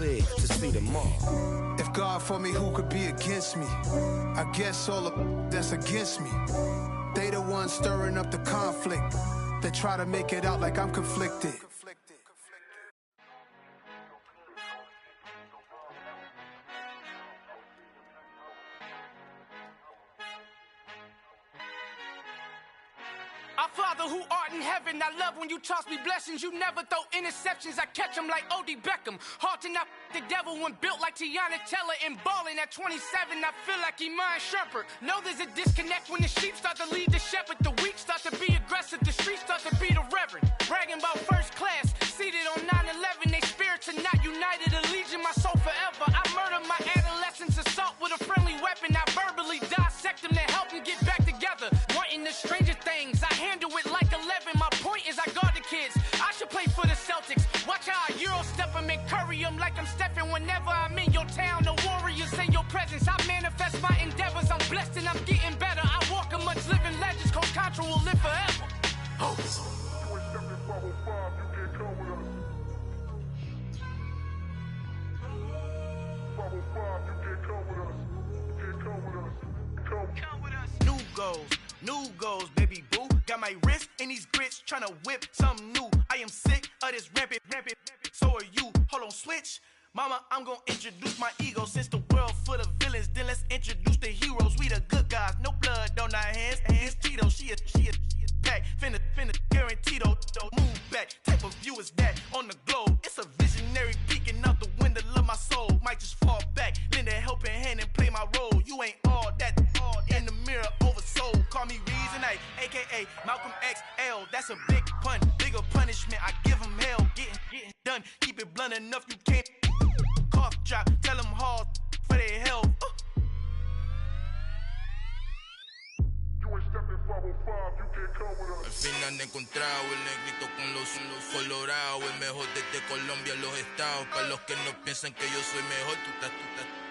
live to see tomorrow. If God for me, who could be against me? I guess all the that's against me. They the ones stirring up the conflict. They try to make it out like I'm conflicted. Our Father who art in heaven, I love when you toss me blessings. You never throw interceptions, I catch them like O.D. Beckham. Hard to not the devil when built like Tiana Teller and balling at 27. I feel like Iman Shumpert. Know there's a disconnect when the sheep start to lead the shepherd. The weak start to be aggressive, the streets start to be the reverend. Bragging about first class, seated on 9/11. They spirits are not united, a legion, my soul forever. I murdered my adolescence, assault with a friendly weapon. I verbally dissect them to help them get back together. Wanting the stranger things, I handle it like 11. My point is I guard the kids. I should play for the Celtics. Watch how I Euro step them and curry them like I'm stepping. Whenever I'm in your town, the warriors in your presence. I manifest my endeavors. I'm blessed and I'm getting better. I walk amongst living legends. Coach Contra will live forever. Oh. New goals, baby boo. Got my wrist in these grits, tryna whip something new. I am sick of this rampant. So are you. Hold on, switch. Mama, I'm gonna introduce my ego. Since the world full of villains, then let's introduce the heroes. We the good guys, no blood on our hands. It's Tito, she is back. Finna, guaranteed, move back. Type of view is that on the globe. It's a visionary peeking out the window of my soul. Might just fall back, lend a helping hand and play my role. You ain't all that in the mirror oversold. Call me Reason A, aka Malcolm XL. That's a big pun, bigger punishment. I give him hell, getting done. Keep it blunt enough, you can't cough drop. Tell them hard for their health. Al fin han encontrado el negrito con los colorados, el mejor desde Colombia, los estados. Para los que no piensan que yo soy mejor,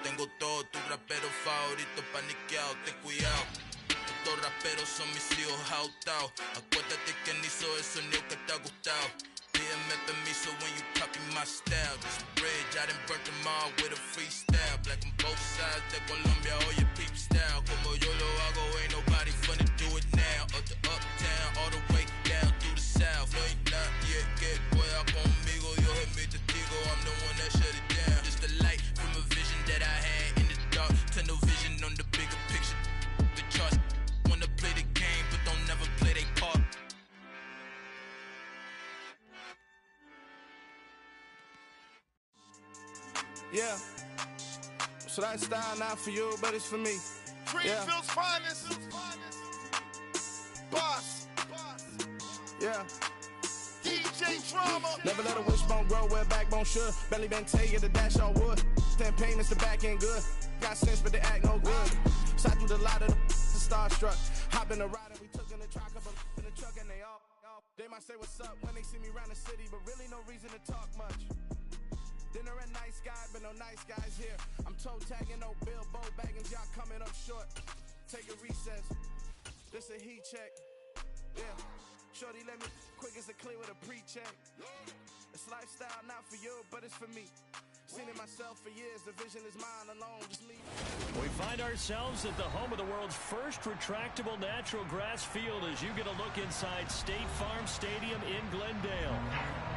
tengo todo, tu rapero favorito paniqueado, ten cuidado. Estos raperos son mis hijos jautados. Acuérdate que ni hizo el sonido que te ha gustado. Pídeme permiso when you copy my style. This bridge, I done burnt them all with a freestyle. Black on both sides de Colombia, oye peep style. Como yo lo hago, ain't nobody finna do it now. Up to uptown, all the way down through the south. No hay nadie que pueda conmigo, Dios es mi testigo. I'm the one that shut it down. Just the light from a vision that I had in the dark. Tunnel vision on the bigger picture. The charts wanna play the game, but don't never play their part. Yeah, so that style not for you, but it's for me. Greenfield's finest. Boss. Yeah. DJ Drama. Never let a wishbone grow where a backbone should. Belly been tell you the dash on wood. 10 payments, the back end good. Got sense, but they act no good. Shot through the lot of the starstruck. Hop in the ride and we took in the truck up in the truck and they all. They might say what's up when they see me around the city, but really no reason to talk much. Dinner at nice guy, but no nice guys here. I'm toe tagging, no Bilbo bagging, y'all coming up short. Take a recess. This a heat check. Yeah. Shorty let me quick as a clear with a pre-check. It's lifestyle not for you, but it's for me. Seen it myself for years, the vision is mine alone, just me. We find ourselves at the home of the world's first retractable natural grass field as you get a look inside State Farm Stadium in Glendale.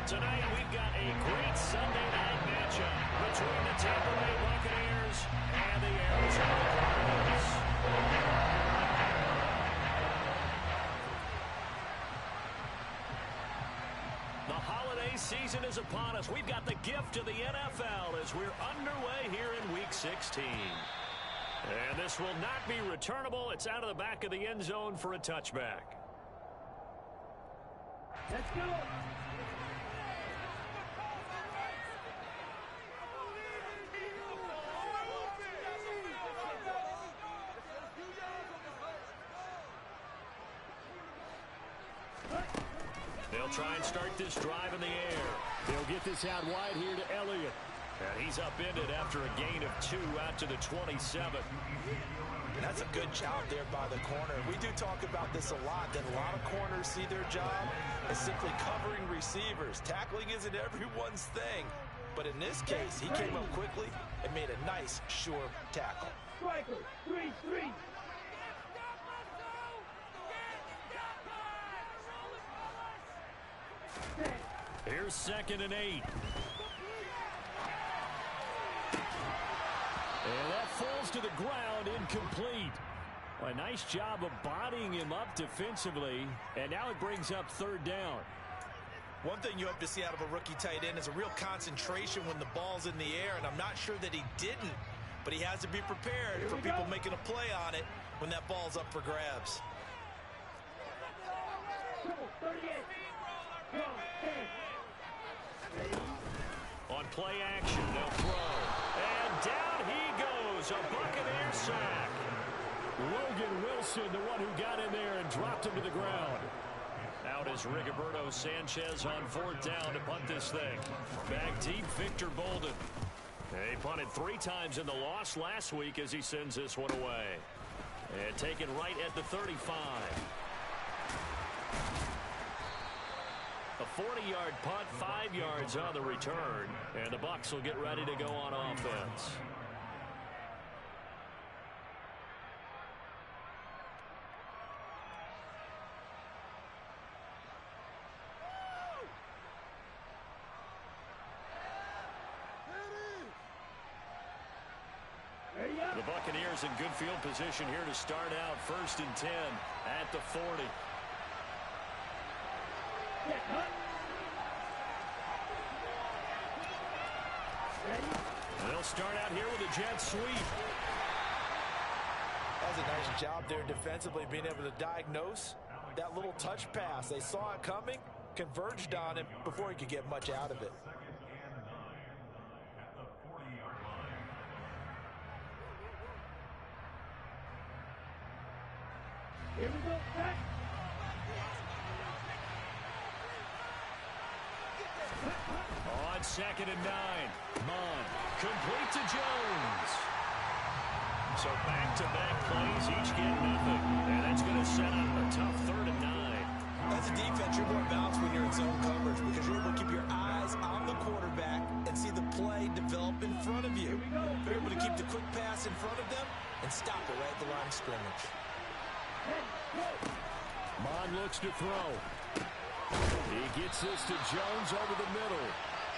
Tonight we've got a great Sunday night matchup between the Tampa Bay Buccaneers and the Arizona Cardinals. The holiday season is upon us. We've got the gift of the NFL as we're underway here in Week 16. And this will not be returnable. It's out of the back of the end zone for a touchback. Let's go. They'll try and start this drive in the air. They'll get this out wide here to Elliott. And he's upended after a gain of 2 out to the 27. And that's a good job there by the corner. We do talk about this a lot, that a lot of corners see their job as simply covering receivers. Tackling isn't everyone's thing. But in this case, he came up quickly and made a nice, sure tackle. Striker, 3-3. Here's 2nd and 8. And that falls to the ground, incomplete. A nice job of bodying him up defensively, and now it brings up 3rd down. One thing you hope to see out of a rookie tight end is a real concentration when the ball's in the air, and I'm not sure that he didn't, but he has to be prepared for people making a play on it when that ball's up for grabs. On play action, they'll throw. And down he goes, a Buccaneer sack. Logan Wilson, the one who got in there and dropped him to the ground. Out is Rigoberto Sanchez on 4th down to punt this thing. Back deep, Victor Bolden. He punted 3 times in the loss last week as he sends this one away. And taken right at the 35. A 40-yard punt, 5 yards on the return. And the Bucs will get ready to go on offense. The Buccaneers in good field position here to start out 1st and 10 at the 40. They'll start out here with a jet sweep. That's a nice job there defensively, being able to diagnose that little touch pass. They saw it coming, converged on him before he could get much out of it. Here we go, back. On 2nd and 9. Mon complete to Jones. So back-to-back plays, each get nothing. And that's going to set up a tough 3rd and 9. As a defense, you're more balanced when you're in zone coverage because you're able to keep your eyes on the quarterback and see the play develop in front of you. You're able to keep the quick pass in front of them and stop it right at the line of scrimmage. Mon looks to throw. He gets this to Jones over the middle.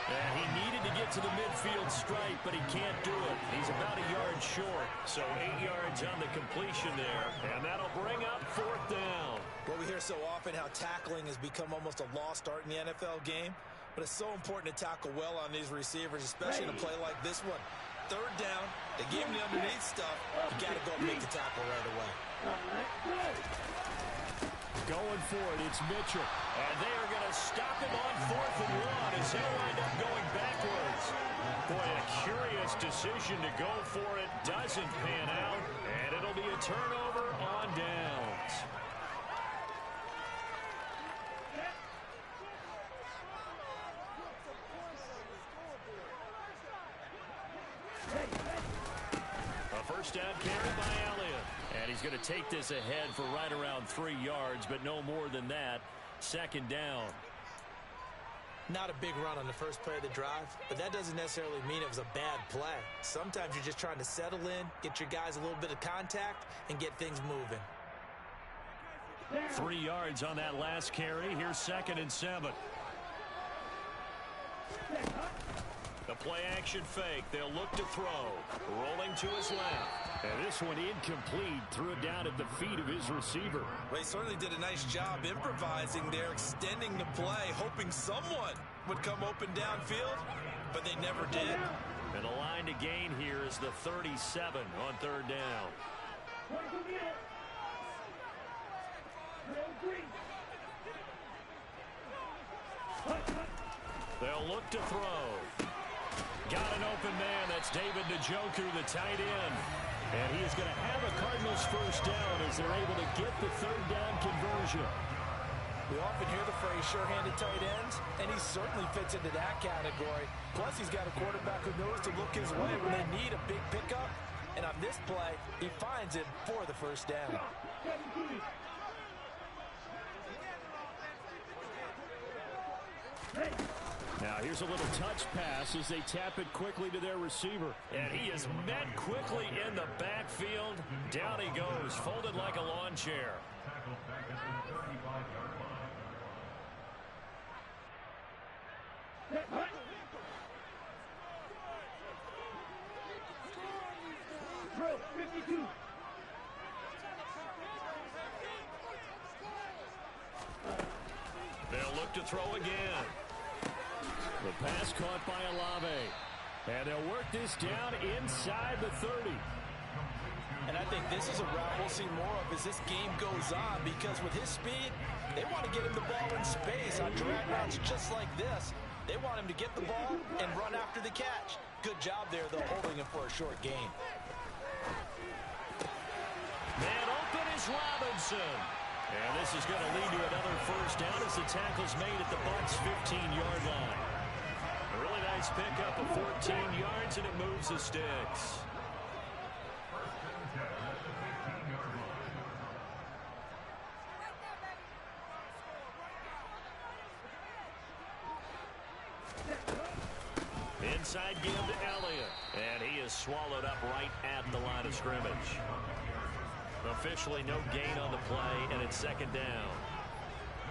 And he needed to get to the midfield stripe, but he can't do it. He's about a yard short. So 8 yards on the completion there. And that'll bring up 4th down. Well, we hear so often how tackling has become almost a lost art in the NFL game. But it's so important to tackle well on these receivers, especially in a play like this one. 3rd down, they gave him the underneath stuff. You got to go and make the tackle right away. Going for it, it's Mitchell. And they are going to stop him on 4th and 1 as he'll wind up going backwards. Boy, a curious decision to go for it. Doesn't pan out. And it'll be a turnover on downs. A 1st down carry by Elliott. And he's going to take this ahead for right around 3 yards, but no more than that. 2nd down. Not a big run on the first play of the drive, but that doesn't necessarily mean it was a bad play. Sometimes you're just trying to settle in, get your guys a little bit of contact, and get things moving. 3 yards on that last carry. Here's 2nd and 7. The play action fake. They'll look to throw. Rolling to his left. And this one incomplete. Threw it down at the feet of his receiver. They certainly did a nice job improvising there, extending the play, hoping someone would come open downfield, but they never did. And the line to gain here is the 37 on 3rd down. They'll look to throw. Got an open man. That's David Njoku, the tight end. And he is going to have a Cardinals 1st down as they're able to get the 3rd down conversion. We often hear the phrase sure-handed tight ends, and he certainly fits into that category. Plus, he's got a quarterback who knows to look his way when they need a big pickup. And on this play, he finds it for the 1st down. Now Here's a little touch pass as they tap it quickly to their receiver. And he is met quickly in the backfield. Down he goes, folded like a lawn chair. Throw, 52. They'll look to throw again. The pass caught by Olave. And they'll work this down inside the 30. And I think this is a route we'll see more of as this game goes on, because with his speed, they want to get him the ball in space on drag routes just like this. They want him to get the ball and run after the catch. Good job there, though, holding him for a short gain. Man open is Robinson. And this is going to lead to another first down as the tackle's made at the Bucs' 15-yard line. A really nice pickup of 14 yards, and it moves the sticks. Inside give to Elliott. And he is swallowed up right at the line of scrimmage. Officially no gain on the play, and it's second down.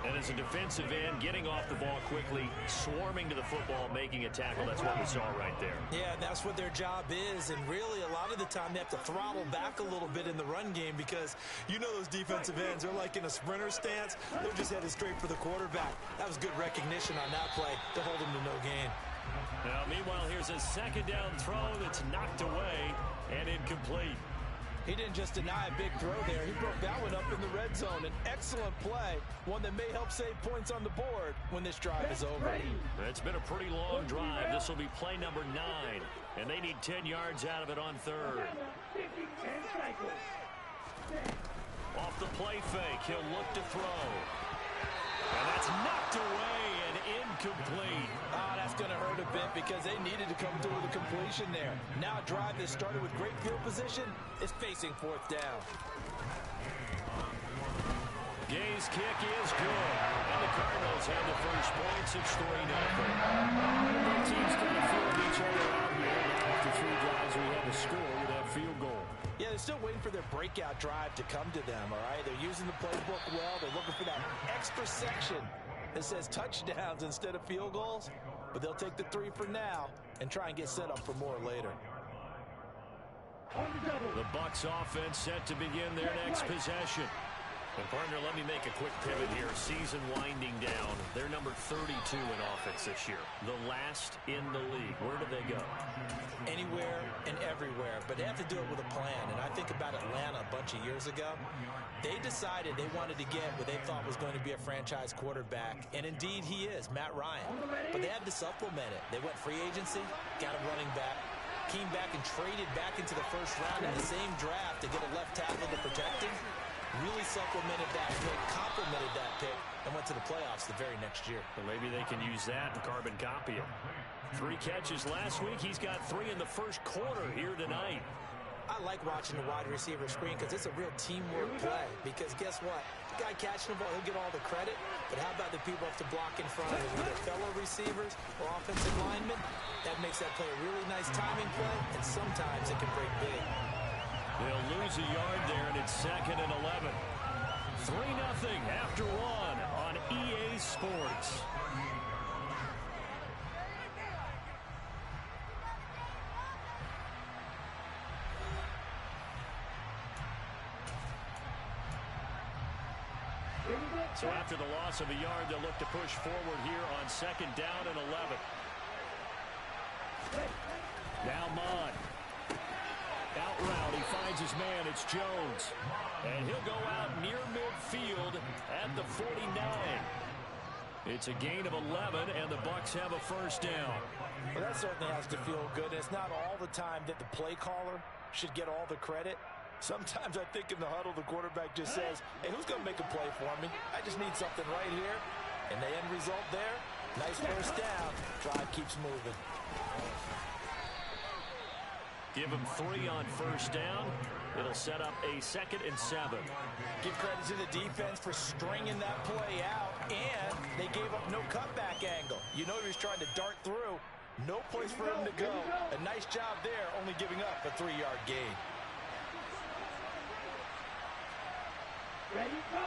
And as a defensive end, getting off the ball quickly, swarming to the football, making a tackle. That's what we saw right there. Yeah, that's what their job is. And really, a lot of the time, they have to throttle back a little bit in the run game because you know those defensive ends, they're like in a sprinter stance. They're just headed straight for the quarterback. That was good recognition on that play to hold him to no gain. Now, meanwhile, here's a second down throw that's knocked away and incomplete. He didn't just deny a big throw there. He broke that one up in the red zone. An excellent play, one that may help save points on the board when this drive is over. It's been a pretty long drive. This will be play number 9, and they need 10 yards out of it on third. Off the play fake, he'll look to throw. And that's knocked away and incomplete. Oh, that's going to hurt a bit because they needed to come through with a completion there. Now a drive that started with great field position is facing fourth down. Gay's kick is good. And the Cardinals have the first points. It's 3-0. Both teams kind of filled each other out here. After 3 drives, we have a score with that field goal. Yeah, they're still waiting for their breakout drive to come to them, all right? They're using the playbook well. They're looking for that extra section that says touchdowns instead of field goals. But they'll take the 3 for now and try and get set up for more later. The Bucs offense set to begin their next possession. And partner, let me make a quick pivot here. Season winding down. They're number 32 in offense this year. The last in the league. Where do they go? Anywhere and everywhere. But they have to do it with a plan. And I think about Atlanta a bunch of years ago. They decided they wanted to get what they thought was going to be a franchise quarterback. And indeed he is, Matt Ryan. But they had to supplement it. They went free agency, got a running back, came back and traded back into the first round in the same draft to get a left tackle to protect him. Really supplemented that pick, complemented that pick, and went to the playoffs the very next year. Well, maybe they can use that and carbon copy it. 3 catches last week. He's got 3 in the first quarter here tonight. I like watching the wide receiver screen because it's a real teamwork play. Because guess what? The guy catching the ball, he'll get all the credit. But how about the people have to block in front of him, either fellow receivers or offensive linemen? That makes that play a really nice timing play, and sometimes it can break big. They'll lose a yard there, and it's 2nd and 11. 3-0 after 1 on EA Sports. So after the loss of a yard, they'll look to push forward here on 2nd down and 11. Now Mond. Out route, he finds his man, it's Jones. And he'll go out near midfield at the 49. It's a gain of 11, and the Bucs have a first down. Well, that certainly has to feel good. It's not all the time that the play caller should get all the credit. Sometimes I think in the huddle, the quarterback just says, hey, who's going to make a play for me? I just need something right here. And the end result there, nice first down. Drive keeps moving. Give him 3 on first down. It'll set up a 2nd and 7. Give credit to the defense for stringing that play out, and they gave up no cutback angle. You know he was trying to dart through. No place for him to go. A nice job there, only giving up a 3-yard gain. Ready, go.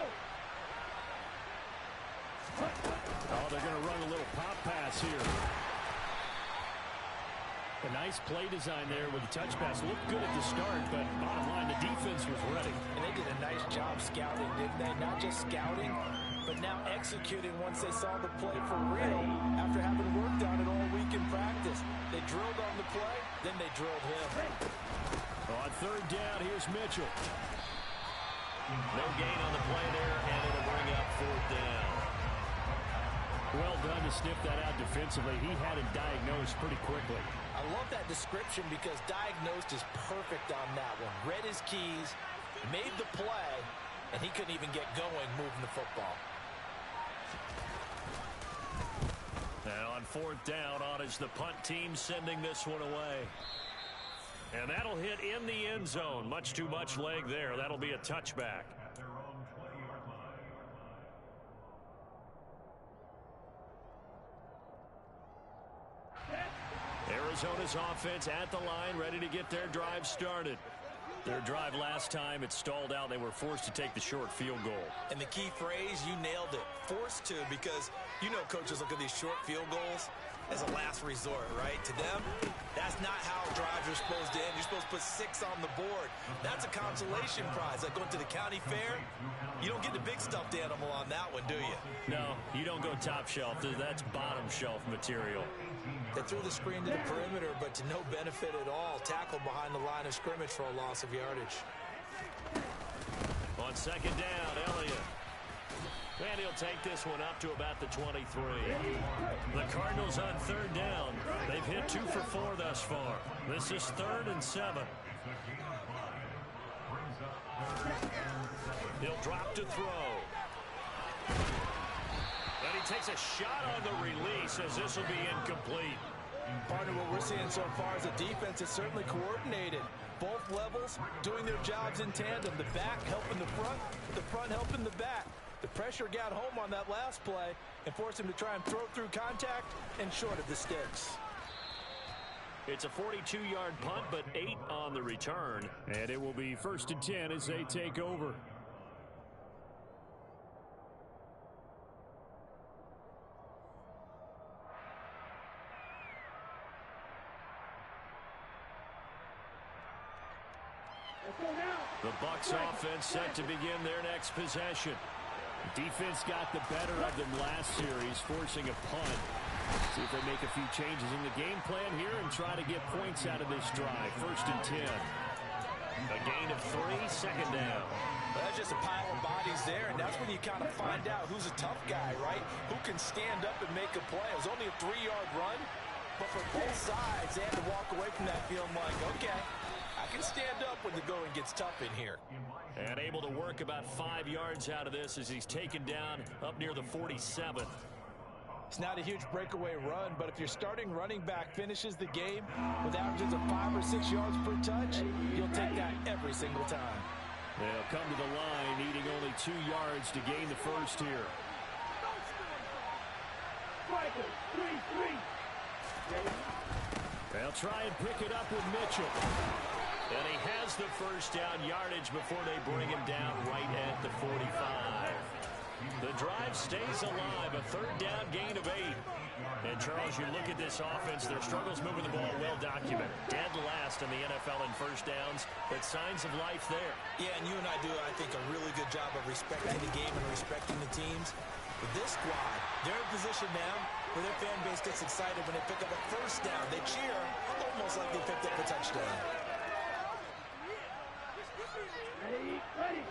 Oh, they're going to run a little pop pass here. A nice play design there with the touch pass. Looked good at the start, but bottom line, the defense was ready. And they did a nice job scouting, didn't they? Not just scouting, but now executing once they saw the play for real after having worked on it all week in practice. They drilled on the play, then they drilled him. On 3rd down, here's Mitchell. No gain on the play there, and it'll bring up 4th down. Well done to sniff that out defensively. He had it diagnosed pretty quickly. I love that description because diagnosed is perfect on that one. Read his keys, made the play, and he couldn't even get going moving the football. And on 4th down, on is the punt team sending this one away. And that'll hit in the end zone. Much too much leg there. That'll be a touchback. Arizona's offense at the line, ready to get their drive started. Their drive last time, it stalled out. They were forced to take the short field goal. And the key phrase, you nailed it. Forced to, because you know coaches look at these short field goals as a last resort, right? To them, that's not how drives are supposed to end. You're supposed to put 6 on the board. That's a consolation prize. Like going to the county fair, you don't get the big stuffed animal on that one, do you? No, you don't go top shelf. That's bottom shelf material. They threw the screen to the perimeter, but to no benefit at all. Tackled behind the line of scrimmage for a loss of yardage. On 2nd down, Elliott. And he'll take this one up to about the 23. The Cardinals on 3rd down. They've hit 2 for 4 thus far. This is 3rd and 7. He'll drop to throw. And he takes a shot on the release as this will be incomplete. Partner, what we're seeing so far is the defense is certainly coordinated. Both levels doing their jobs in tandem. The back helping the front helping the back. The pressure got home on that last play and forced him to try and throw through contact and short of the sticks. It's a 42-yard punt, but 8 on the return. And it will be 1st and 10 as they take over. The Bucs offense set to begin their next possession. Defense got the better of them last series, forcing a punt. See if they make a few changes in the game plan here and try to get points out of this drive. 1st and 10. A gain of 3, 2nd down. Well, that's just a pile of bodies there, and that's when you kind of find out who's a tough guy, right? Who can stand up and make a play. It was only a 3-yard run, but for both sides, they had to walk away from that feeling like, okay, I can stand up when the going gets tough in here. And able to work about 5 yards out of this as he's taken down up near the 47th. It's not a huge breakaway run, but if your starting running back finishes the game with averages of 5 or 6 yards per touch, you'll take that every single time. They'll come to the line, needing only 2 yards to gain the first here. They'll try and pick it up with Mitchell. And he has the first down yardage before they bring him down right at the 45. The drive stays alive, a 3rd down gain of 8. And Charles, you look at this offense, their struggles moving the ball well documented. Dead last in the NFL in first downs, but signs of life there. Yeah, and you and I do, I think, a really good job of respecting the game and respecting the teams. With this squad, they're in position now where their fan base gets excited when they pick up a first down. They cheer almost like they picked up a touchdown. Ready.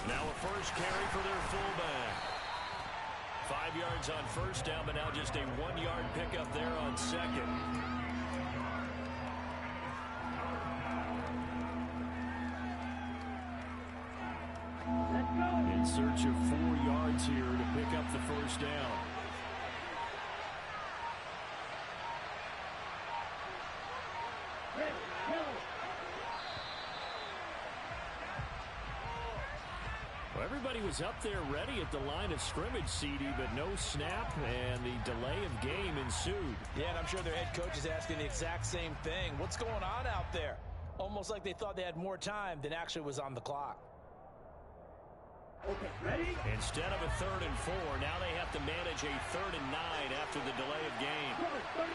Now a first carry for their fullback. 5 yards on first down, but now just a 1-yard pickup there on 2nd. In search of 4 yards here to pick up the first down. he was up there ready at the line of scrimmage, CD, but no snap, and the delay of game ensued. Yeah, and I'm sure their head coach is asking the exact same thing. What's going on out there? Almost like they thought they had more time than actually was on the clock. Okay, ready? Instead of a 3rd and 4, now they have to manage a 3rd and 9 after the delay of game. Number 38.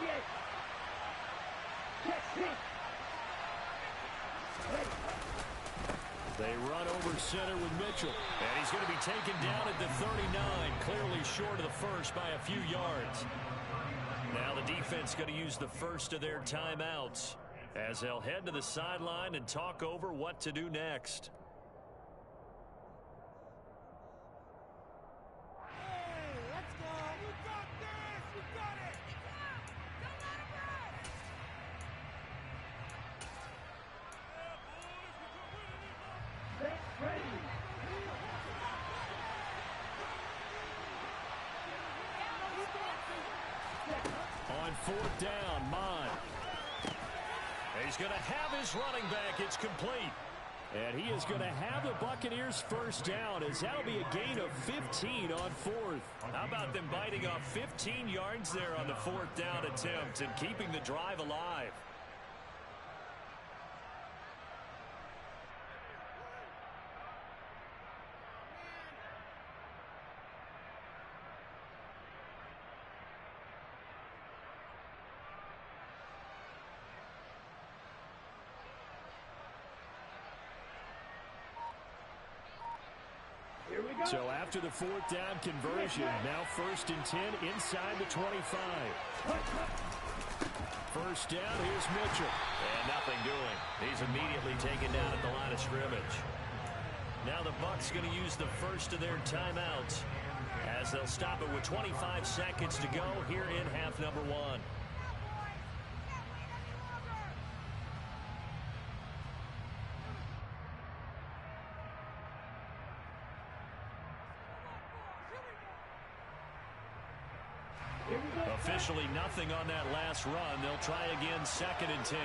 Check, hit. They run over center with Mitchell. And he's going to be taken down at the 39, clearly short of the first by a few yards. Now the defense going to use the first of their timeouts as they'll head to the sideline and talk over what to do next. On 4th down, Mon. He's going to have his running back. It's complete. And he is going to have the Buccaneers first down, as that'll be a gain of 15 on 4th. How about them biting off 15 yards there on the 4th down attempt and keeping the drive alive? So after the 4th down conversion, now 1st and 10 inside the 25. First down, here's Mitchell. And nothing doing. He's immediately taken down at the line of scrimmage. Now the Bucs going to use the first of their timeouts as they'll stop it with 25 seconds to go here in half number 1. Officially nothing on that last run. They'll try again 2nd and 10.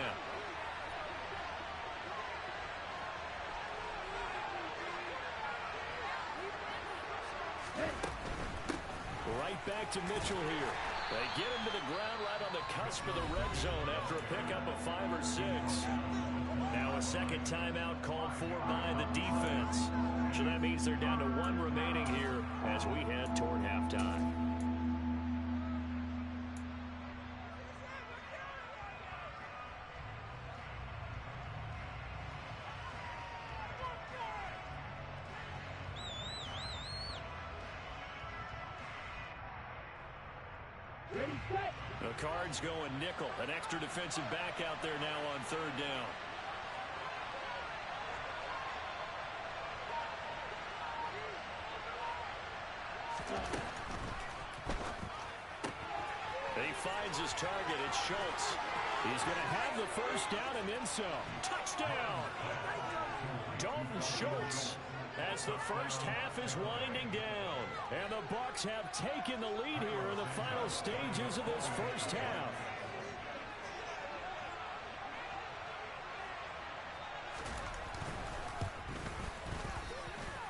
Right back to Mitchell here. They get him to the ground right on the cusp of the red zone after a pickup of 5 or 6. Now a second timeout called for by the defense. So that means they're down to 1 remaining here as we head toward halftime. The Cards going nickel. An extra defensive back out there now on 3rd down. He finds his target. It's Schultz. He's going to have the first down and then some. Touchdown! Dalton Schultz as the first half is winding down. And the Bucs have taken the lead here in the final stages of this first half.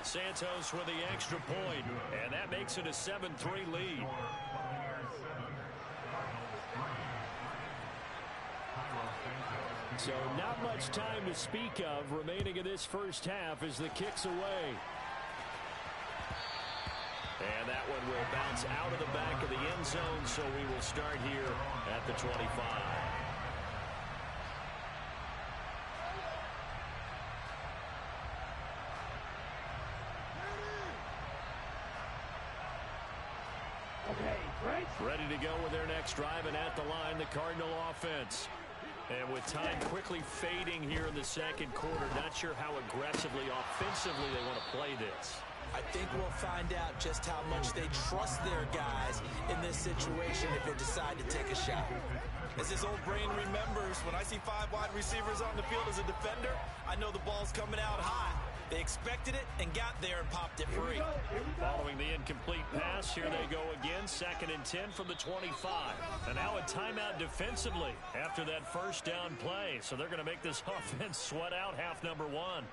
Santos with the extra point, and that makes it a 7-3 lead. So not much time to speak of remaining in this first half as the kick's away. And that one will bounce out of the back of the end zone, so we will start here at the 25. Ready to go with their next drive, and at the line, the Cardinal offense. And with time quickly fading here in the second quarter, not sure how aggressively, offensively they want to play this. I think we'll find out just how much they trust their guys in this situation if they decide to take a shot. As his old brain remembers, when I see 5 wide receivers on the field as a defender, I know the ball's coming out hot. They expected it and got there and popped it free. Following the incomplete pass, here they go again. 2nd and 10 from the 25. And now a timeout defensively after that first down play. So they're going to make this offense sweat out half number 1.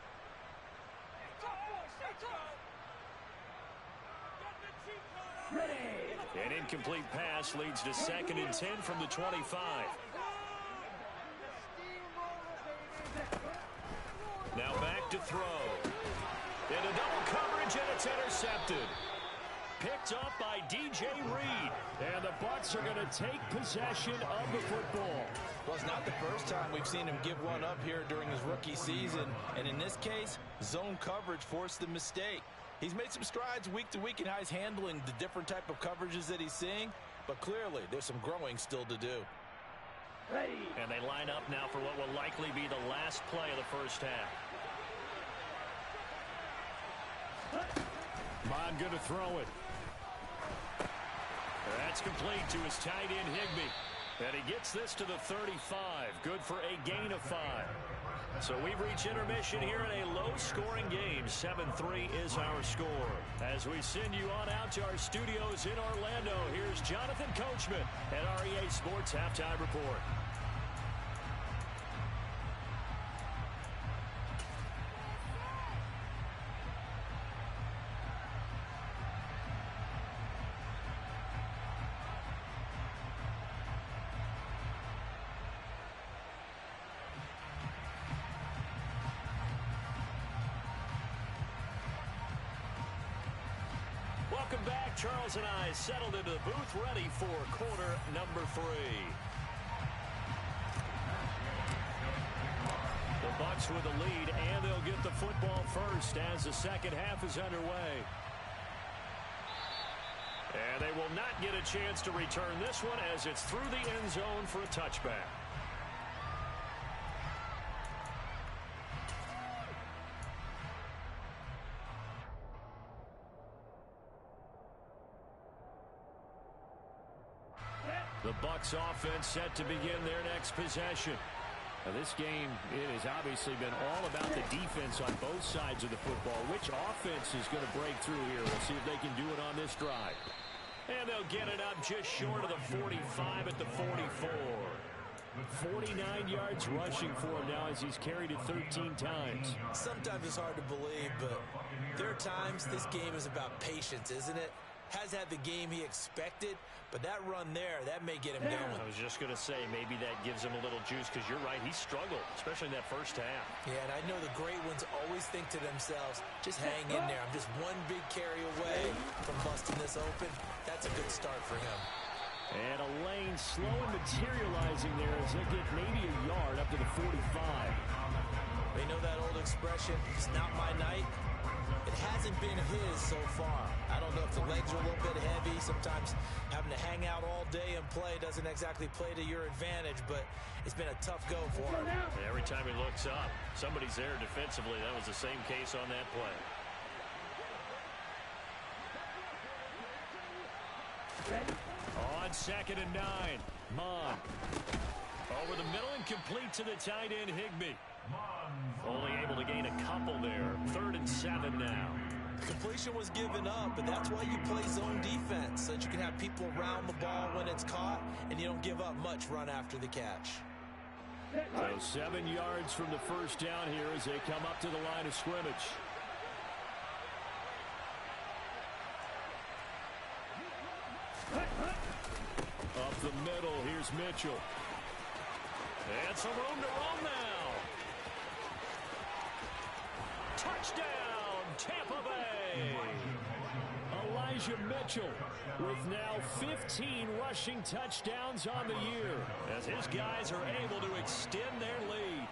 An incomplete pass leads to 2nd and 10 from the 25. Now back to throw. Into double coverage, and it's intercepted. Picked up by DJ Reed. And the Bucs are going to take possession of the football. Well, it's not the first time we've seen him give one up here during his rookie season. And in this case, zone coverage forced the mistake. He's made some strides week to week in how he's handling the different type of coverages that he's seeing. But clearly, there's some growing still to do. And they line up now for what will likely be the last play of the first half. Mon going to throw it. That's complete to his tight end, Higbee. And he gets this to the 35. Good for a gain of 5. So we've reached intermission here in a low-scoring game. 7-3 is our score. As we send you on out to our studios in Orlando, here's Jonathan Coachman at REA Sports Halftime Report. Welcome back. Charles and I settled into the booth, ready for quarter number 3. The Bucs with the lead, and they'll get the football first as the second half is underway. And they will not get a chance to return this one as it's through the end zone for a touchback. The Bucs offense set to begin their next possession. Now this game, it has obviously been all about the defense on both sides of the football. Which offense is going to break through here? We'll see if they can do it on this drive. And they'll get it up just short of the 45 at the 44. 49 yards rushing for him now as he's carried it 13 times. Sometimes it's hard to believe, but there are times this game is about patience, isn't it? Has had the game he expected, but that run there, that may get him going. I was just going to say, maybe that gives him a little juice, because you're right, he struggled, especially in that first half. Yeah, and I know the great ones always think to themselves, just hang in there. I'm just one big carry away from busting this open. That's a good start for him. And a lane slow and materializing there as they get maybe a yard up to the 45. They know that old expression, it's not my night. It hasn't been his so far. I don't know if the legs are a little bit heavy. Sometimes having to hang out all day and play doesn't exactly play to your advantage, but it's been a tough go for him. Every time he looks up, somebody's there defensively. That was the same case on that play. On 2nd and 9, Mon. Over the middle and complete to the tight end, Higbee. Only able to gain a couple there. 3rd and 7 now. Completion was given up, but that's why you play zone defense, so that you can have people around the ball when it's caught, and you don't give up much run after the catch. So 7 yards from the first down here as they come up to the line of scrimmage. Up the middle, here's Mitchell. And some room to run now. Touchdown, Tampa Bay. Elijah Mitchell with now 15 rushing touchdowns on the year as his guys are able to extend their lead.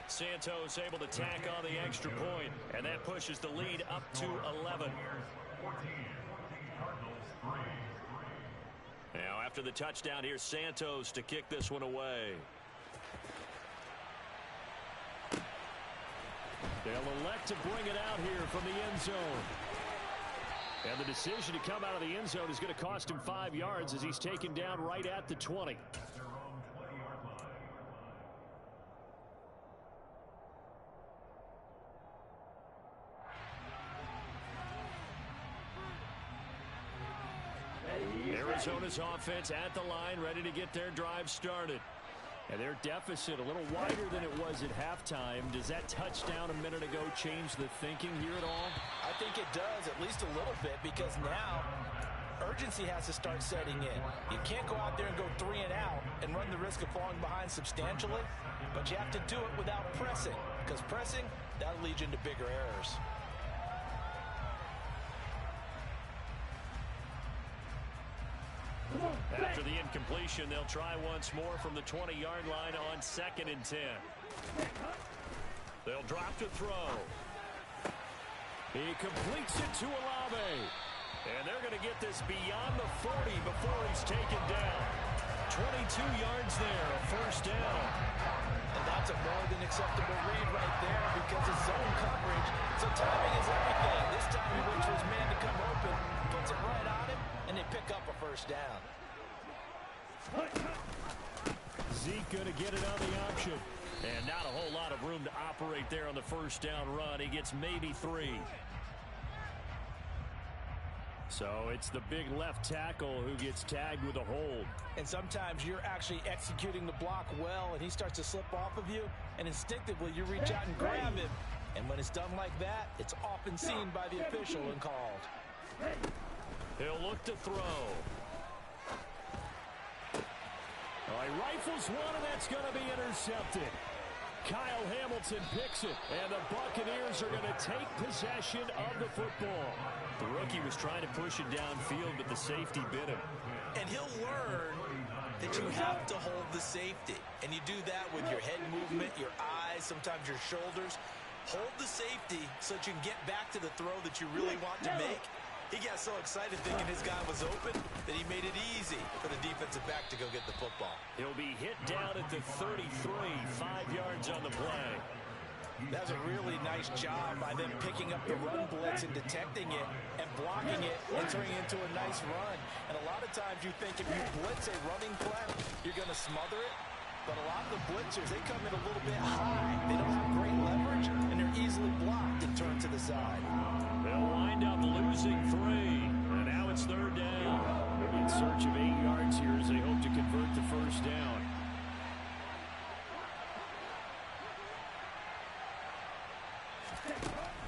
Santos able to tack on the extra point, and that pushes the lead up to 11. Now after the touchdown, here's Santos to kick this one away. They'll elect to bring it out here from the end zone. And the decision to come out of the end zone is going to cost him 5 yards as he's taken down right at the 20. Arizona's offense at the line, ready to get their drive started. And their deficit a little wider than it was at halftime. Does that touchdown a minute ago change the thinking here at all? I think it does, at least a little bit, because now urgency has to start setting in. You can't go out there and go 3 and out and run the risk of falling behind substantially, but you have to do it without pressing, because pressing, that'll lead you into bigger errors. After the incompletion, they'll try once more from the 20-yard line on 2nd and 10. They'll drop to throw. He completes it to Olave. And they're going to get this beyond the 40 before he's taken down. 22 yards there, a first down. And that's a more than acceptable read right there because it's zone coverage. So timing is everything. This time he waits for his man to come open, puts it right on him, and they pick up a first down. Zeke going to get it on the option. And not a whole lot of room to operate there on the first down run. He gets maybe 3. So it's the big left tackle who gets tagged with a hold. And sometimes you're actually executing the block well, and he starts to slip off of you, and instinctively you reach out and grab him. And when it's done like that, it's often seen by the official and called. He'll look to throw. All right, rifles one, and that's going to be intercepted. Kyle Hamilton picks it, and the Buccaneers are going to take possession of the football. The rookie was trying to push it downfield, but the safety bit him. And he'll learn that you have to hold the safety. And you do that with your head movement, your eyes, sometimes your shoulders. Hold the safety so that you can get back to the throw that you really want to make. He got so excited thinking his guy was open that he made it easy for the defensive back to go get the football. He'll be hit down at the 33, 5 yards on the play. That's a really nice job by them picking up the run blitz and detecting it and blocking it, entering into a nice run. And a lot of times you think if you blitz a running play, you're going to smother it. But a lot of the blitzers, they come in a little bit high. They don't have great leverage, and they're easily blocked and turned to the side. They'll wind up losing 3. And now it's 3rd down. In search of 8 yards here as they hope to convert the first down.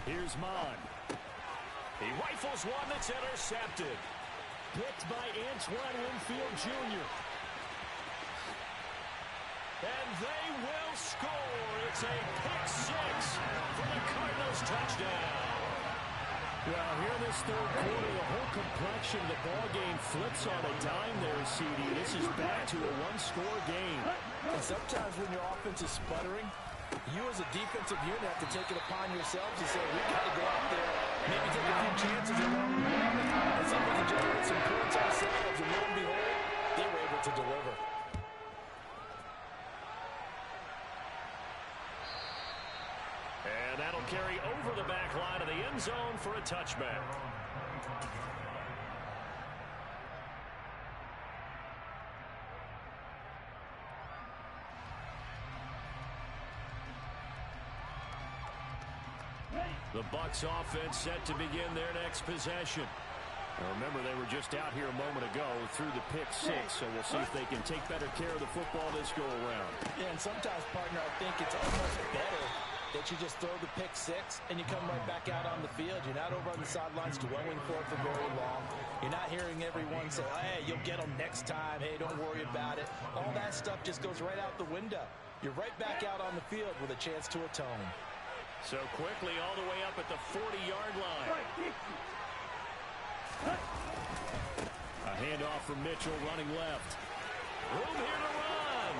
Here's Mon. He rifles one that's intercepted. Picked by Antoine Winfield Jr. And they will score. It's a pick 6 for the Cardinals touchdown. Well, here in this 3rd quarter, the whole complexion of the ball game flips on a dime there, CD. This is back to a 1-score game. And sometimes when your offense is sputtering, you as a defensive unit have to take it upon yourselves and say, we got to go out there, maybe take a few chances along the way, and see if we can generate some points ourselves. And lo and behold, they were able to deliver. And that'll carry over the back line of the end zone for a touchback. The Bucs offense set to begin their next possession. Now remember, they were just out here a moment ago through the pick 6, so we'll see if they can take better care of the football this go around. Yeah, and sometimes, partner, I think it's almost better that you just throw the pick 6 and you come right back out on the field. You're not over on the sidelines dwelling for it for very long. You're not hearing everyone say, hey, you'll get them next time. Hey, don't worry about it. All that stuff just goes right out the window. You're right back out on the field with a chance to atone. So quickly all the way up at the 40-yard line. A handoff from Mitchell running left. Room here to run.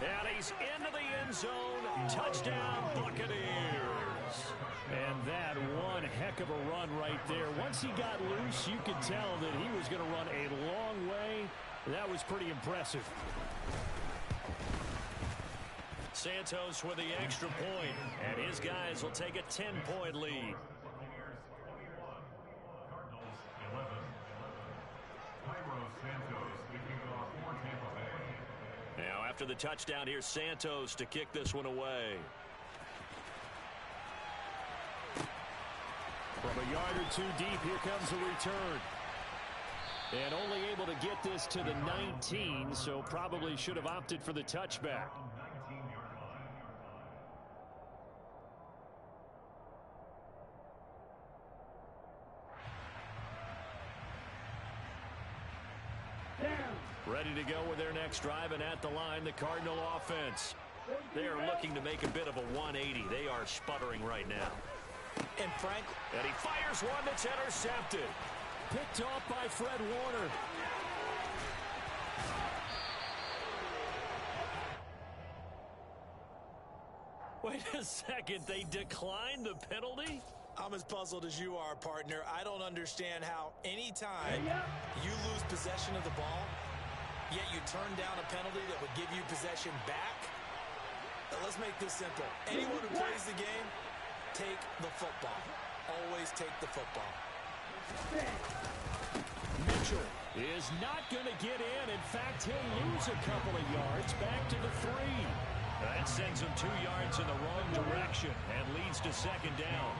And he's into the end zone. Touchdown, Buccaneers. And that one heck of a run right there. Once he got loose, you could tell that he was going to run a long way. That was pretty impressive. Santos with the extra point, and his guys will take a 10-point lead. Now after the touchdown, here's Santos to kick this one away. From a yard or two deep, here comes the return. And only able to get this to the 19, so probably should have opted for the touchback. Ready to go with their next drive, and at the line, the Cardinal offense. They are looking to make a bit of a 180. They are sputtering right now. And he fires one that's intercepted. Picked off by Fred Warner. Wait a second, they declined the penalty? I'm as puzzled as you are, partner. I don't understand how anytime you lose possession of the ball, yet you turn down a penalty that would give you possession back. But let's make this simple. Anyone who plays the game, take the football. Always take the football. Mitchell is not going to get in. In fact, he'll lose a couple of yards back to the 3. That sends him 2 yards in the wrong direction and leads to second down.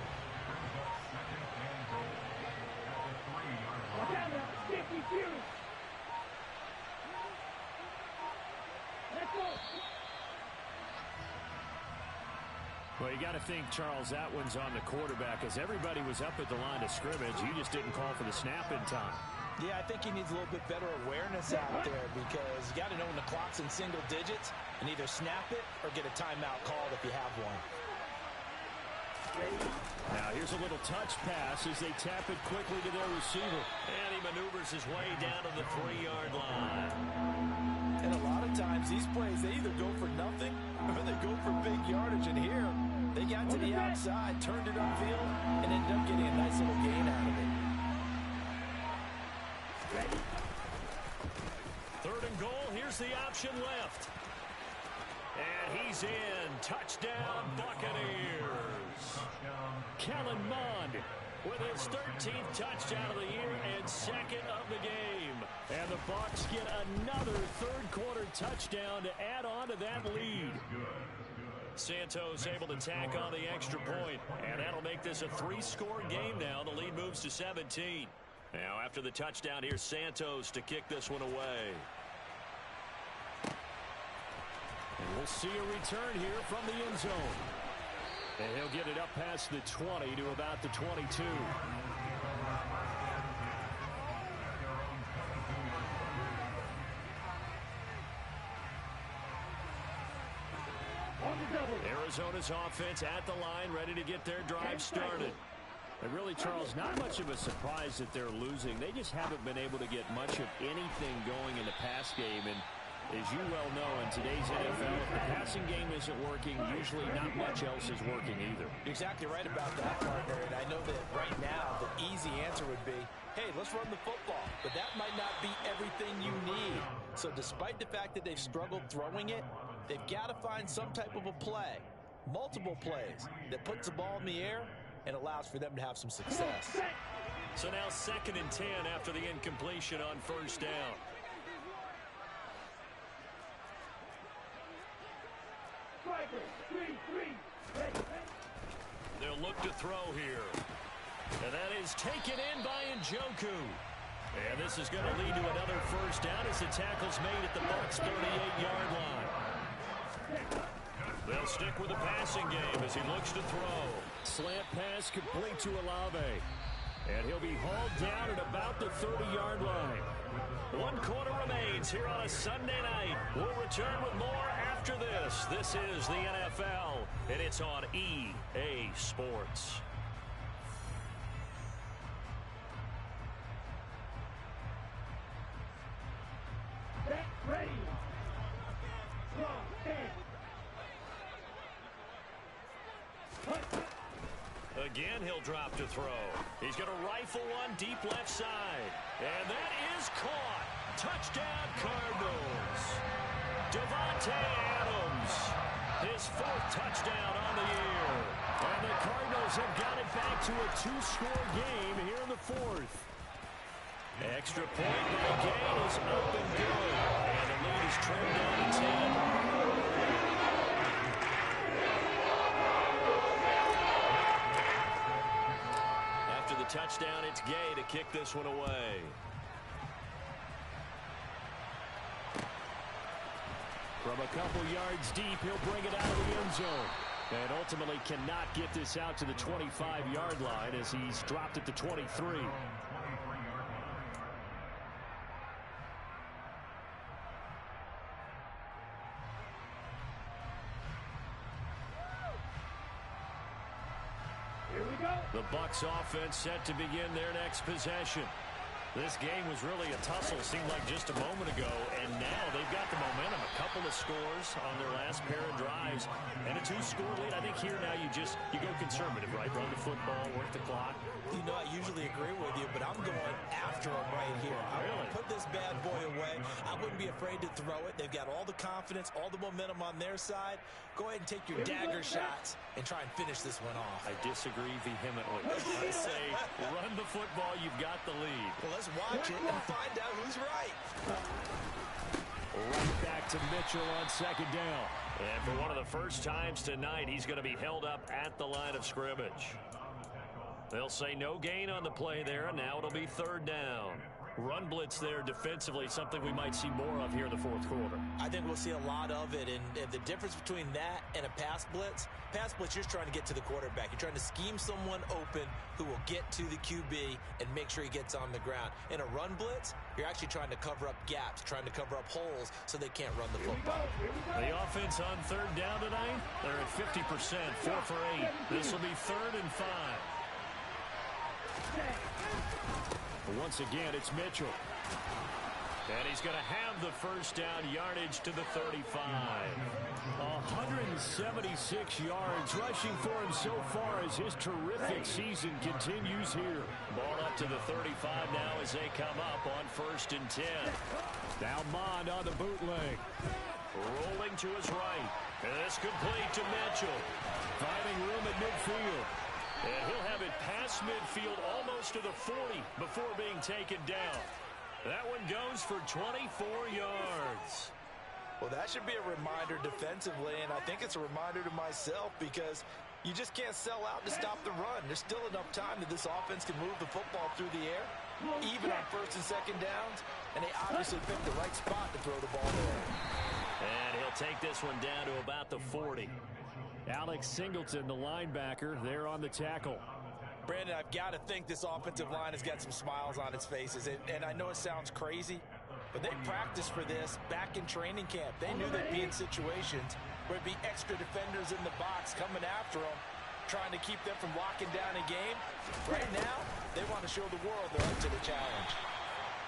Well, you got to think, Charles, that one's on the quarterback, as everybody was up at the line of scrimmage. You just didn't call for the snap in time. Yeah, I think he needs a little bit better awareness out there, because you got to know when the clock's in single digits and either snap it or get a timeout called if you have one. Now here's a little touch pass as they tap it quickly to their receiver. And he maneuvers his way down to the 3-yard line. And a lot of times these plays, they either go for nothing or they go for big yardage. And here, they got to the outside, turned it upfield, and ended up getting a nice little gain out of it. Third and goal, here's the option left. And he's in. Touchdown, Buccaneers. Kellen Mond with his 13th touchdown of the year and second of the game. And the Bucs get another third-quarter touchdown to add on to that lead. Santos able to tack on the extra point, and that'll make this a 3-score game now. The lead moves to 17. Now, after the touchdown, here's Santos to kick this one away. And we'll see a return here from the end zone. And he'll get it up past the 20 to about the 22. Arizona's offense at the line, ready to get their drive started. And really, Charles, not much of a surprise that they're losing. They just haven't been able to get much of anything going in the pass game. And as you well know, in today's NFL, if the passing game isn't working, usually not much else is working either. You're exactly right about that, partner. And I know that right now the easy answer would be, hey, let's run the football. But that might not be everything you need. So despite the fact that they've struggled throwing it, they've got to find some type of a play, multiple plays, that puts the ball in the air and allows for them to have some success. So now 2nd and 10 after the incompletion on first down. They'll look to throw here. And that is taken in by Njoku. And this is going to lead to another first down as the tackle's made at the Bucs' 38-yard line. They'll stick with the passing game as he looks to throw. Slant pass complete to Olave. And he'll be hauled down at about the 30-yard line. 1 quarter remains here on a Sunday night. We'll return with more after this. This is the NFL, and it's on EA Sports. Ready. Again, he'll drop to throw. He's going to rifle one deep left side. And that is caught. Touchdown, Cardinals. Devontae Adams, his 4th touchdown on the year. And the Cardinals have got it back to a 2-score game here in the 4th. Extra point by Gay is up and good. And the lead is trimmed down to 10. After the touchdown, it's Gay to kick this one away. From a couple yards deep, he'll bring it out of the end zone. And ultimately cannot get this out to the 25-yard line as he's dropped it to 23. The Bucs offense set to begin their next possession. This game was really a tussle, seemed like just a moment ago, and now they've got the momentum. A couple of scores on their last pair of drives, and a 2-score lead. I think here now you go conservative, right? Run the football, work the clock. You know, I usually agree with you, but I'm going after them right here. I want to put this bad boy away. I wouldn't be afraid to throw it. They've got all the confidence, all the momentum on their side. Go ahead and take your dagger shots and try and finish this one off. I disagree vehemently. I say run the football. You've got the lead. Well, let's watch it and find out who's right. Right back to Mitchell on second down. And for one of the first times tonight, he's going to be held up at the line of scrimmage. They'll say no gain on the play there, and now it'll be third down. Run blitz there defensively, something we might see more of here in the fourth quarter. I think we'll see a lot of it, and the difference between that and a pass blitz, you're trying to get to the quarterback. You're trying to scheme someone open who will get to the QB and make sure he gets on the ground. In a run blitz, you're actually trying to cover up gaps, trying to cover up holes so they can't run the football. The offense on third down tonight, they're at 50%, 4 for 8. This will be 3rd and 5. Once again, it's Mitchell. And he's going to have the first down yardage to the 35. 176 yards rushing for him so far as his terrific season continues here. Ball up to the 35 now as they come up on 1st and 10. Now Mond on the bootleg. Rolling to his right. And this complete to Mitchell. Finding room at midfield. And he'll have it past midfield almost to the 40 before being taken down. That one goes for 24 yards. Well, that should be a reminder defensively, and I think it's a reminder to myself because you just can't sell out to stop the run. There's still enough time that this offense can move the football through the air, even on 1st and 2nd downs, and they obviously picked the right spot to throw the ball there. And he'll take this one down to about the 40. Alex Singleton, the linebacker, there on the tackle. Brandon, I've got to think this offensive line has got some smiles on its faces. And I know it sounds crazy, but they practiced for this back in training camp. They knew they'd be in situations where there'd be extra defenders in the box coming after them, trying to keep them from locking down a game. Right now, they want to show the world they're up to the challenge.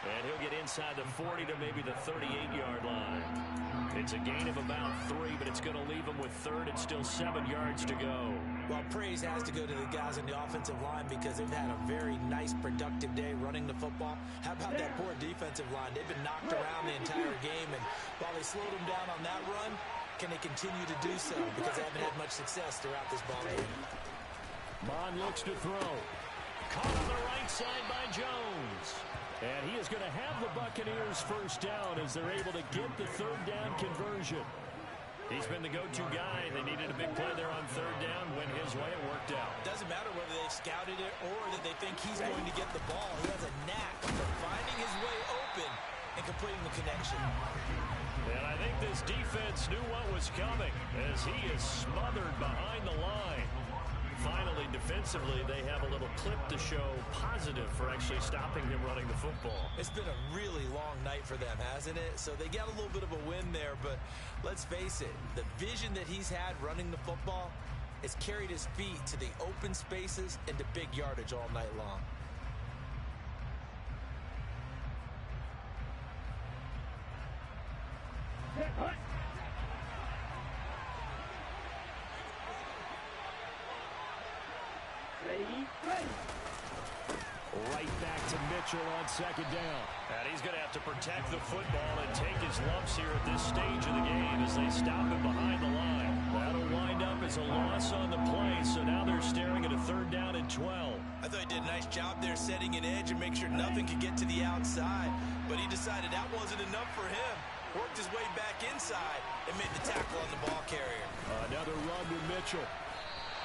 And he'll get inside the 40 to maybe the 38-yard line. It's a gain of about 3, but it's going to leave him with 3rd and still 7 yards to go. Well, praise has to go to the guys on the offensive line because they've had a very nice, productive day running the football. How about that poor defensive line? They've been knocked around the entire game, and while they slowed them down on that run, can they continue to do so? Because they haven't had much success throughout this ball game. Mond looks to throw. Caught on the right side by Jones. And he is going to have the Buccaneers first down as they're able to get the 3rd down conversion. He's been the go-to guy. They needed a big play there on 3rd down. Went his way. It worked out. Doesn't matter whether they've scouted it or that they think he's going to get the ball. He has a knack for finding his way open and completing the connection. And I think this defense knew what was coming as he is smothered behind the line. Finally, defensively, they have a little clip to show positive for actually stopping him running the football. It's been a really long night for them, hasn't it? So they got a little bit of a win there, but let's face it, the vision that he's had running the football has carried his feet to the open spaces and to big yardage all night long. Right back to Mitchell on 2nd down. And he's going to have to protect the football and take his lumps here at this stage of the game as they stop him behind the line. That'll wind up as a loss on the play, so now they're staring at a 3rd down and 12. I thought he did a nice job there setting an edge and make sure nothing could get to the outside, but he decided that wasn't enough for him. Worked his way back inside and made the tackle on the ball carrier. Another run with Mitchell.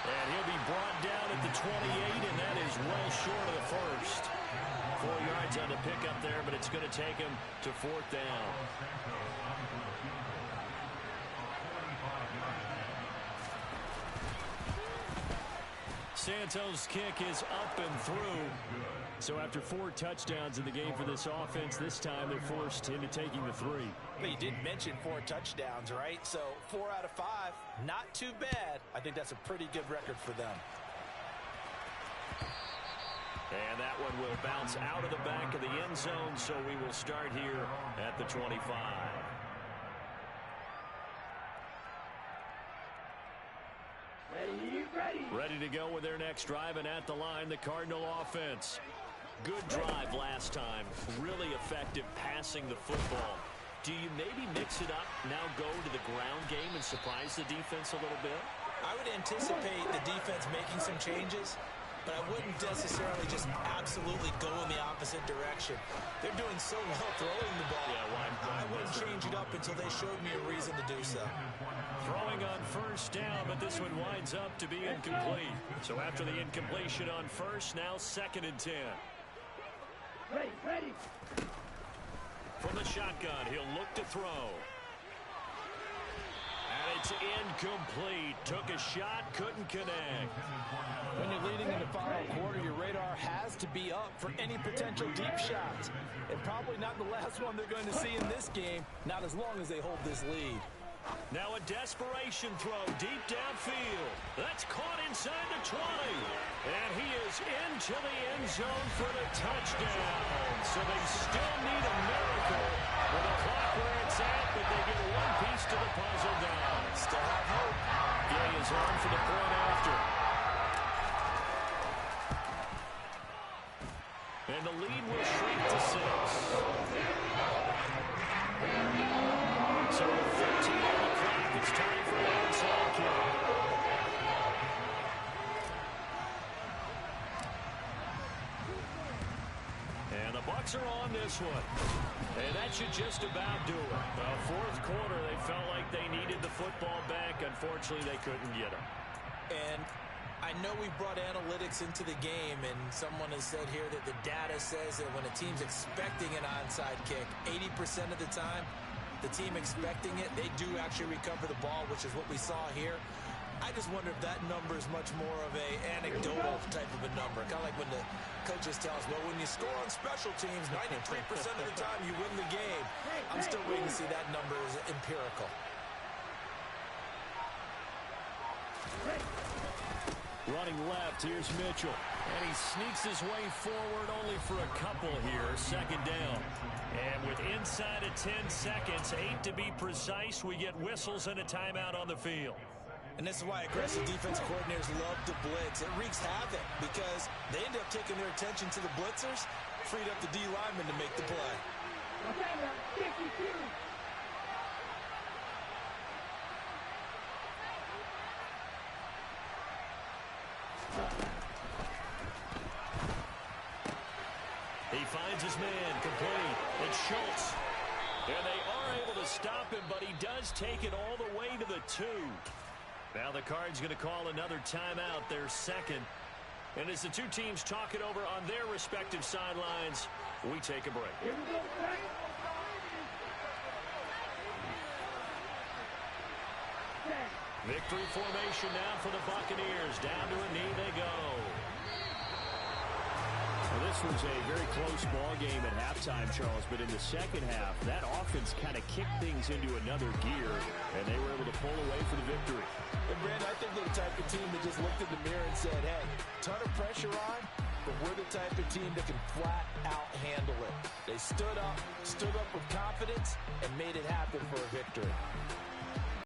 And he'll be brought down at the 28, and that is well short of the first. 4 yards on the pickup there, but it's going to take him to 4th down. Santos' kick is up and through. So after 4 touchdowns in the game for this offense, this time they're forced into taking the 3. Well, you did mention 4 touchdowns, right? So 4 out of 5, not too bad. I think that's a pretty good record for them. And that one will bounce out of the back of the end zone, so we will start here at the 25. Ready to go with their next drive, and at the line, the Cardinal offense. Good drive last time. Really effective passing the football. Do you maybe mix it up, now go to the ground game and surprise the defense a little bit? I would anticipate the defense making some changes, but I wouldn't necessarily just absolutely go in the opposite direction. They're doing so well throwing the ball. I wouldn't change it up until they showed me a reason to do so. Throwing on first down, but this one winds up to be incomplete. So after the incompletion on first, now 2nd and 10. Ready. From the shotgun, he'll look to throw. And it's incomplete. Took a shot, couldn't connect. When you're leading in the final quarter, your radar has to be up for any potential deep shots. And probably not the last one they're going to see in this game, not as long as they hold this lead. Now a desperation throw deep downfield. That's caught inside the 20. And he is into the end zone for the touchdown. So they still need a miracle with the clock where it's at, but they get one piece to the puzzle down. Still have hope. Gay is on for the point after. And the lead will shrink to 6. So with 15 on the clock, it's time for an onside kick. And the Bucs are on this one. And that should just about do it. Fourth quarter, they felt like they needed the football back. Unfortunately, they couldn't get it. And I know we brought analytics into the game, and someone has said here that the data says that when a team's expecting an onside kick, 80% of the time, the team expecting it, they do actually recover the ball, which is what we saw here. I just wonder if that number is much more of a anecdotal type of a number. Kind of like when the coaches tell us, well, when you score on special teams, 93% of the time you win the game. I'm still waiting to see that number is empirical. Running left, here's Mitchell. And he sneaks his way forward only for a couple here. 2nd down. And with inside of 10 seconds, 8 to be precise, we get whistles and a timeout on the field. And this is why aggressive defense coordinators love to blitz. It wreaks havoc because they end up taking their attention to the blitzers, freed up the D lineman to make the play. He finds his man, complete. It's Schultz. And they are able to stop him, but he does take it all the way to the 2. Now the Cards going to call another timeout, their 2nd. And as the two teams talk it over on their respective sidelines, we take a break. Here we go, Victory formation now for the Buccaneers. Down to a knee they go. Well, this was a very close ball game at halftime, Charles, but in the second half, that offense kind of kicked things into another gear, and they were able to pull away for the victory. And Brandon, I think they're the type of team that just looked in the mirror and said, hey, ton of pressure on, but we're the type of team that can flat out handle it. They stood up with confidence, and made it happen for a victory.